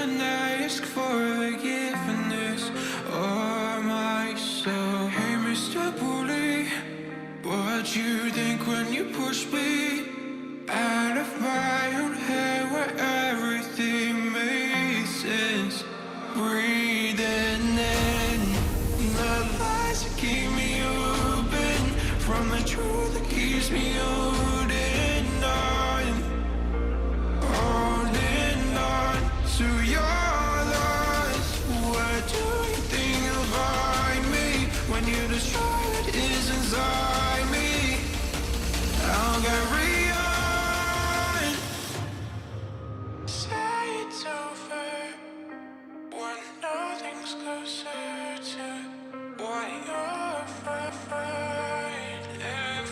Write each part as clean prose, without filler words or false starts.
shouldn't ask for forgiveness or myself. Hey, Mr. Bully, what you think when you push me out of my own head where everything makes sense? Breathing in the lies that keep me open from the truth that keeps me holding on, holding on to your loss. Where do you think you'll find me when you destroy what is inside me? I'll carry on. Say it's over when nothing's closer to what you're fighting for.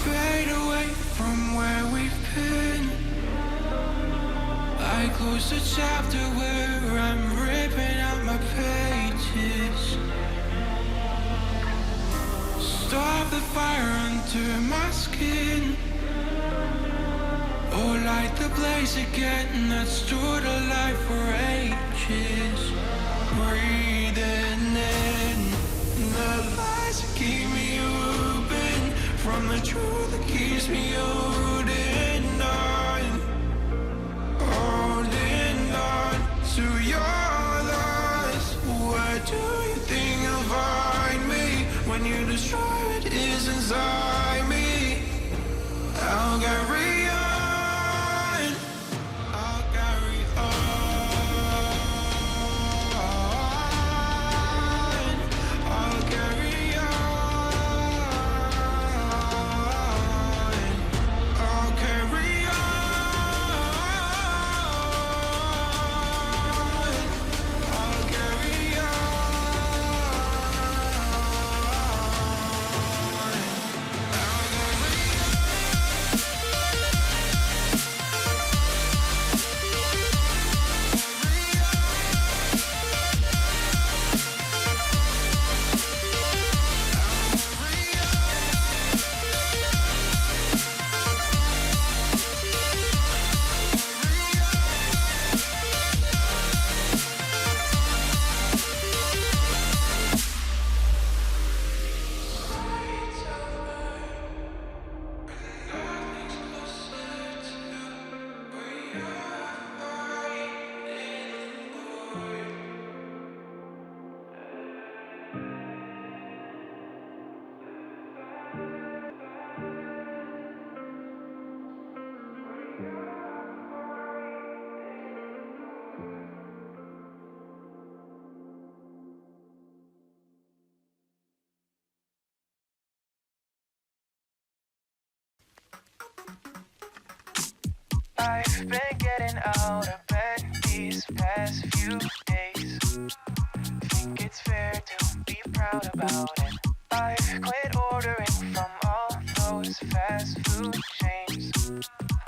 Fade away from where we've been. I close the chapter where I'm ripping out my pages. Stop the fire under my skin. Oh, light the blaze again that stood alive for ages. Breathing in the lies that keep me open from the truth that keeps me holding on, holding on to your loss. Where do you think you'll find me when you destroy what is inside me? I'll carry on. I'll carry on. I'll carry on. I'll carry on. I'll carry I've been getting out of bed these past few days. Think it's fair to be proud about it. I've quit ordering from all those fast food chains.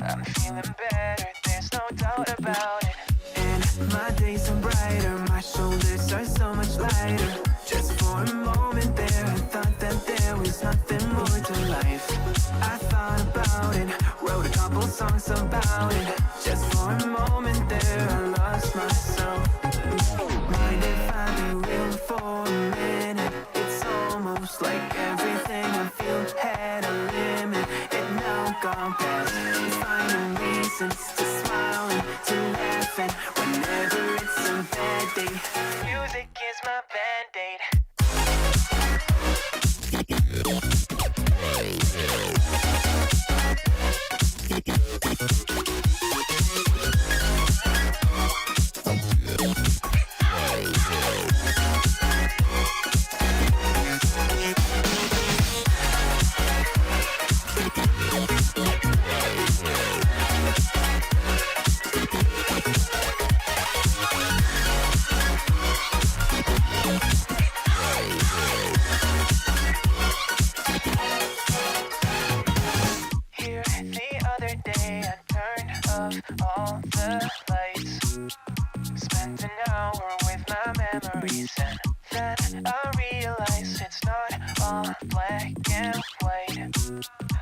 I'm feeling better, there's no doubt about it. And my days are brighter, my shoulders are so much lighter. Just for a moment there, I thought that there was nothing more to life. I thought about it, wrote a couple songs about it. Just for a moment there, I lost myself. Mind if I be real for a minute? It's almost like everything I feel had a limit. It now gone past, finding reasons to smile and to laugh at whenever it's a bad day. Music is my band-aid. all black and white.